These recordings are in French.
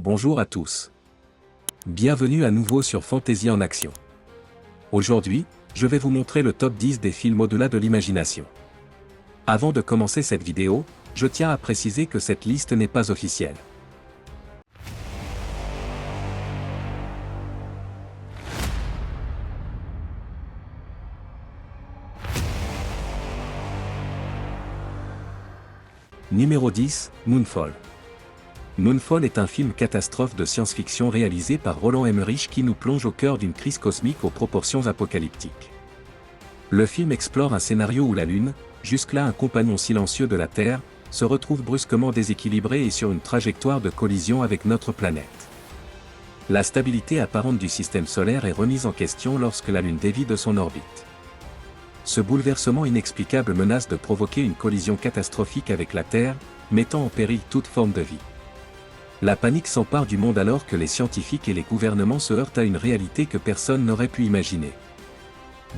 Bonjour à tous. Bienvenue à nouveau sur Fantaisie en Action. Aujourd'hui, je vais vous montrer le top 10 des films au-delà de l'imagination. Avant de commencer cette vidéo, je tiens à préciser que cette liste n'est pas officielle. Numéro 10, Moonfall. Moonfall est un film catastrophe de science-fiction réalisé par Roland Emmerich qui nous plonge au cœur d'une crise cosmique aux proportions apocalyptiques. Le film explore un scénario où la Lune, jusque-là un compagnon silencieux de la Terre, se retrouve brusquement déséquilibrée et sur une trajectoire de collision avec notre planète. La stabilité apparente du système solaire est remise en question lorsque la Lune dévie de son orbite. Ce bouleversement inexplicable menace de provoquer une collision catastrophique avec la Terre, mettant en péril toute forme de vie. La panique s'empare du monde alors que les scientifiques et les gouvernements se heurtent à une réalité que personne n'aurait pu imaginer.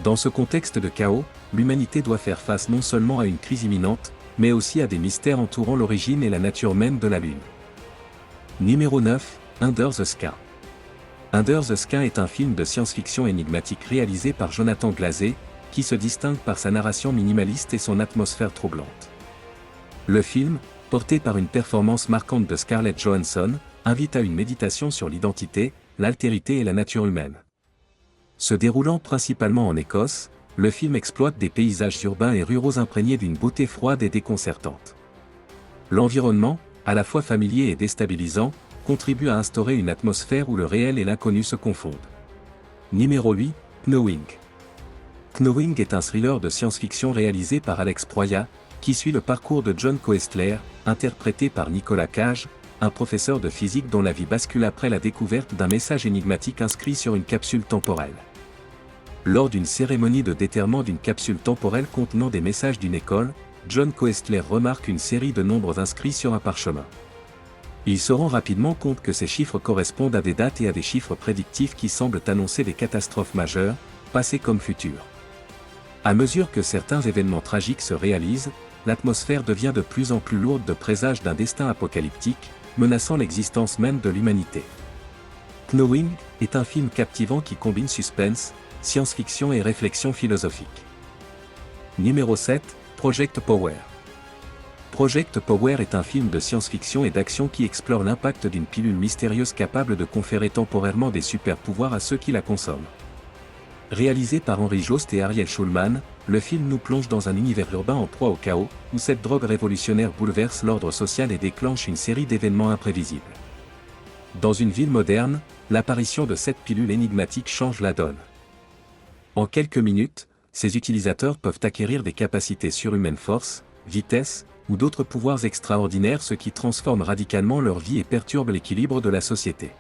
Dans ce contexte de chaos, l'humanité doit faire face non seulement à une crise imminente, mais aussi à des mystères entourant l'origine et la nature même de la Lune. Numéro 9, Under the Sky. Under the Sky est un film de science-fiction énigmatique réalisé par Jonathan Glazer, qui se distingue par sa narration minimaliste et son atmosphère troublante. Le film, porté par une performance marquante de Scarlett Johansson, invite à une méditation sur l'identité, l'altérité et la nature humaine. Se déroulant principalement en Écosse, le film exploite des paysages urbains et ruraux imprégnés d'une beauté froide et déconcertante. L'environnement, à la fois familier et déstabilisant, contribue à instaurer une atmosphère où le réel et l'inconnu se confondent. Numéro 8, Knowing. Knowing est un thriller de science-fiction réalisé par Alex Proyas, qui suit le parcours de John Koestler, interprété par Nicolas Cage, un professeur de physique dont la vie bascule après la découverte d'un message énigmatique inscrit sur une capsule temporelle. Lors d'une cérémonie de déterrement d'une capsule temporelle contenant des messages d'une école, John Koestler remarque une série de nombres inscrits sur un parchemin. Il se rend rapidement compte que ces chiffres correspondent à des dates et à des chiffres prédictifs qui semblent annoncer des catastrophes majeures, passées comme futures. À mesure que certains événements tragiques se réalisent, l'atmosphère devient de plus en plus lourde de présages d'un destin apocalyptique, menaçant l'existence même de l'humanité. Knowing est un film captivant qui combine suspense, science-fiction et réflexion philosophique. Numéro 7, Project Power. Project Power est un film de science-fiction et d'action qui explore l'impact d'une pilule mystérieuse capable de conférer temporairement des super-pouvoirs à ceux qui la consomment. Réalisé par Henry Jost et Ariel Schulman, le film nous plonge dans un univers urbain en proie au chaos, où cette drogue révolutionnaire bouleverse l'ordre social et déclenche une série d'événements imprévisibles. Dans une ville moderne, l'apparition de cette pilule énigmatique change la donne. En quelques minutes, ses utilisateurs peuvent acquérir des capacités surhumaines, force, vitesse, ou d'autres pouvoirs extraordinaires, ce qui transforme radicalement leur vie et perturbe l'équilibre de la société.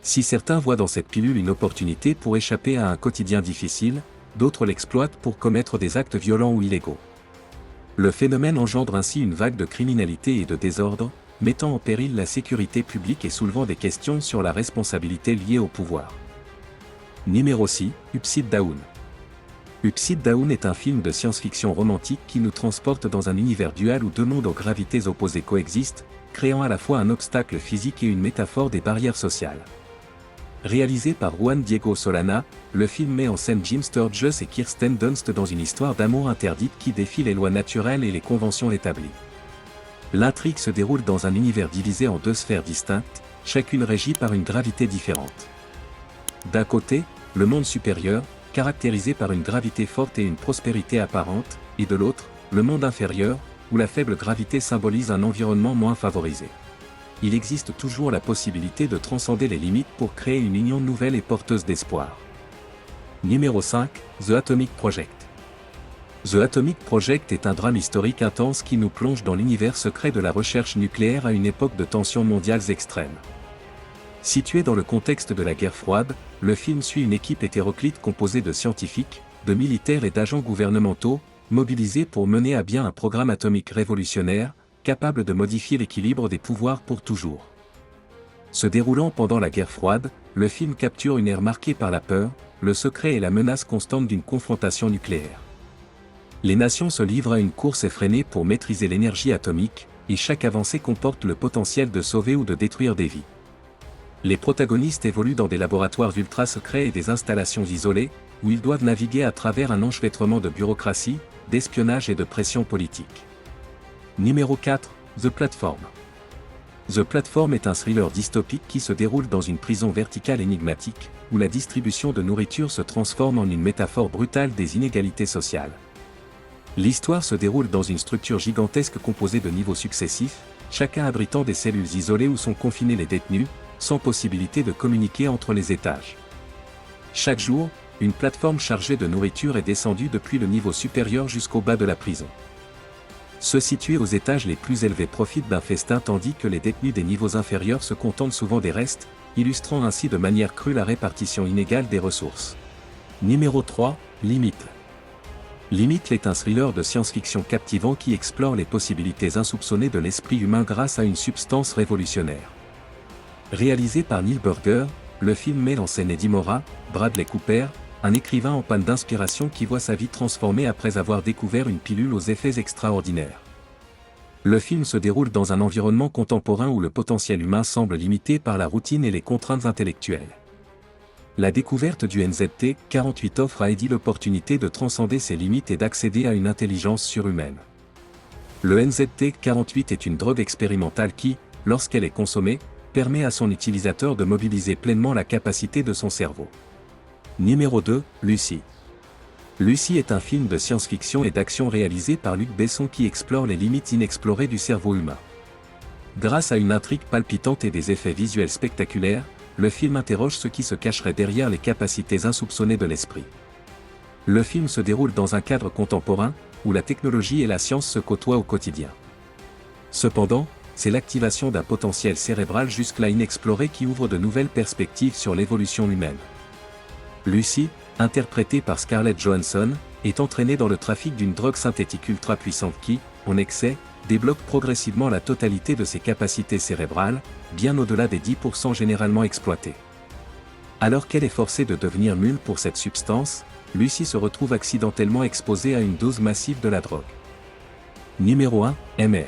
Si certains voient dans cette pilule une opportunité pour échapper à un quotidien difficile, d'autres l'exploitent pour commettre des actes violents ou illégaux. Le phénomène engendre ainsi une vague de criminalité et de désordre, mettant en péril la sécurité publique et soulevant des questions sur la responsabilité liée au pouvoir. Numéro 6, Upside Down. Upside Down est un film de science-fiction romantique qui nous transporte dans un univers dual où deux mondes aux gravités opposées coexistent, créant à la fois un obstacle physique et une métaphore des barrières sociales. Réalisé par Juan Diego Solana, le film met en scène Jim Sturgess et Kirsten Dunst dans une histoire d'amour interdite qui défie les lois naturelles et les conventions établies. L'intrigue se déroule dans un univers divisé en deux sphères distinctes, chacune régie par une gravité différente. D'un côté, le monde supérieur, caractérisé par une gravité forte et une prospérité apparente, et de l'autre, le monde inférieur, où la faible gravité symbolise un environnement moins favorisé. Il existe toujours la possibilité de transcender les limites pour créer une union nouvelle et porteuse d'espoir. Numéro 5, The Atomic Project. The Atomic Project est un drame historique intense qui nous plonge dans l'univers secret de la recherche nucléaire à une époque de tensions mondiales extrêmes. Situé dans le contexte de la guerre froide, le film suit une équipe hétéroclite composée de scientifiques, de militaires et d'agents gouvernementaux, mobilisés pour mener à bien un programme atomique révolutionnaire, capable de modifier l'équilibre des pouvoirs pour toujours. Se déroulant pendant la guerre froide, le film capture une ère marquée par la peur, le secret et la menace constante d'une confrontation nucléaire. Les nations se livrent à une course effrénée pour maîtriser l'énergie atomique, et chaque avancée comporte le potentiel de sauver ou de détruire des vies. Les protagonistes évoluent dans des laboratoires ultra secrets et des installations isolées, où ils doivent naviguer à travers un enchevêtrement de bureaucratie, d'espionnage et de pression politique. Numéro 4, The Platform. The Platform est un thriller dystopique qui se déroule dans une prison verticale énigmatique, où la distribution de nourriture se transforme en une métaphore brutale des inégalités sociales. L'histoire se déroule dans une structure gigantesque composée de niveaux successifs, chacun abritant des cellules isolées où sont confinés les détenus, sans possibilité de communiquer entre les étages. Chaque jour, une plateforme chargée de nourriture est descendue depuis le niveau supérieur jusqu'au bas de la prison. Ceux situés aux étages les plus élevés profitent d'un festin tandis que les détenus des niveaux inférieurs se contentent souvent des restes, illustrant ainsi de manière crue la répartition inégale des ressources. Numéro 3, Limite. Limite est un thriller de science-fiction captivant qui explore les possibilités insoupçonnées de l'esprit humain grâce à une substance révolutionnaire. Réalisé par Neil Burger, le film met en scène Eddie Mora, Bradley Cooper, un écrivain en panne d'inspiration qui voit sa vie transformée après avoir découvert une pilule aux effets extraordinaires. Le film se déroule dans un environnement contemporain où le potentiel humain semble limité par la routine et les contraintes intellectuelles. La découverte du NZT-48 offre à Eddie l'opportunité de transcender ses limites et d'accéder à une intelligence surhumaine. Le NZT-48 est une drogue expérimentale qui, lorsqu'elle est consommée, permet à son utilisateur de mobiliser pleinement la capacité de son cerveau. Numéro 2, Lucy. Lucy est un film de science-fiction et d'action réalisé par Luc Besson qui explore les limites inexplorées du cerveau humain. Grâce à une intrigue palpitante et des effets visuels spectaculaires, le film interroge ce qui se cacherait derrière les capacités insoupçonnées de l'esprit. Le film se déroule dans un cadre contemporain, où la technologie et la science se côtoient au quotidien. Cependant, c'est l'activation d'un potentiel cérébral jusque-là inexploré qui ouvre de nouvelles perspectives sur l'évolution humaine. Lucy, interprétée par Scarlett Johansson, est entraînée dans le trafic d'une drogue synthétique ultra puissante qui, en excès, débloque progressivement la totalité de ses capacités cérébrales, bien au-delà des 10% généralement exploités. Alors qu'elle est forcée de devenir mule pour cette substance, Lucy se retrouve accidentellement exposée à une dose massive de la drogue. Numéro 1, Mr.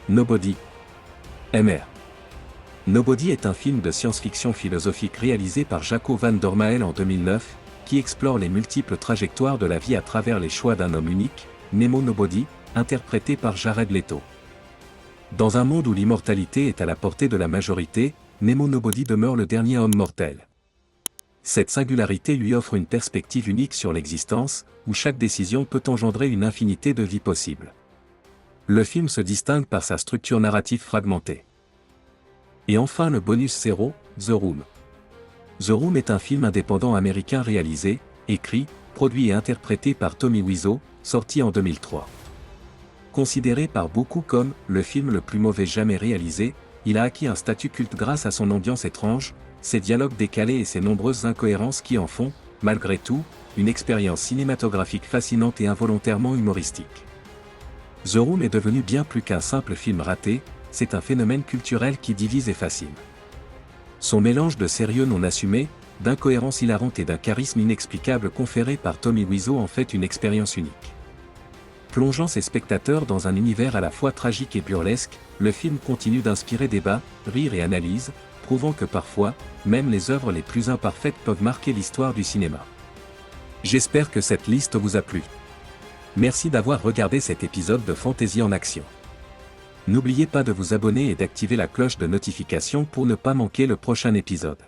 Nobody. Mr. Nobody est un film de science-fiction philosophique réalisé par Jaco van Dormael en 2009, qui explore les multiples trajectoires de la vie à travers les choix d'un homme unique, Nemo Nobody, interprété par Jared Leto. Dans un monde où l'immortalité est à la portée de la majorité, Nemo Nobody demeure le dernier homme mortel. Cette singularité lui offre une perspective unique sur l'existence, où chaque décision peut engendrer une infinité de vies possibles. Le film se distingue par sa structure narrative fragmentée. Et enfin le bonus 0, The Room. The Room est un film indépendant américain réalisé, écrit, produit et interprété par Tommy Wiseau, sorti en 2003. Considéré par beaucoup comme le film le plus mauvais jamais réalisé, il a acquis un statut culte grâce à son ambiance étrange, ses dialogues décalés et ses nombreuses incohérences qui en font, malgré tout, une expérience cinématographique fascinante et involontairement humoristique. The Room est devenu bien plus qu'un simple film raté, c'est un phénomène culturel qui divise et fascine. Son mélange de sérieux non assumé, d'incohérences hilarantes et d'un charisme inexplicable conféré par Tommy Wiseau en fait une expérience unique. Plongeant ses spectateurs dans un univers à la fois tragique et burlesque, le film continue d'inspirer débats, rires et analyses, prouvant que parfois, même les œuvres les plus imparfaites peuvent marquer l'histoire du cinéma. J'espère que cette liste vous a plu. Merci d'avoir regardé cet épisode de Fantaisie en Action. N'oubliez pas de vous abonner et d'activer la cloche de notification pour ne pas manquer le prochain épisode.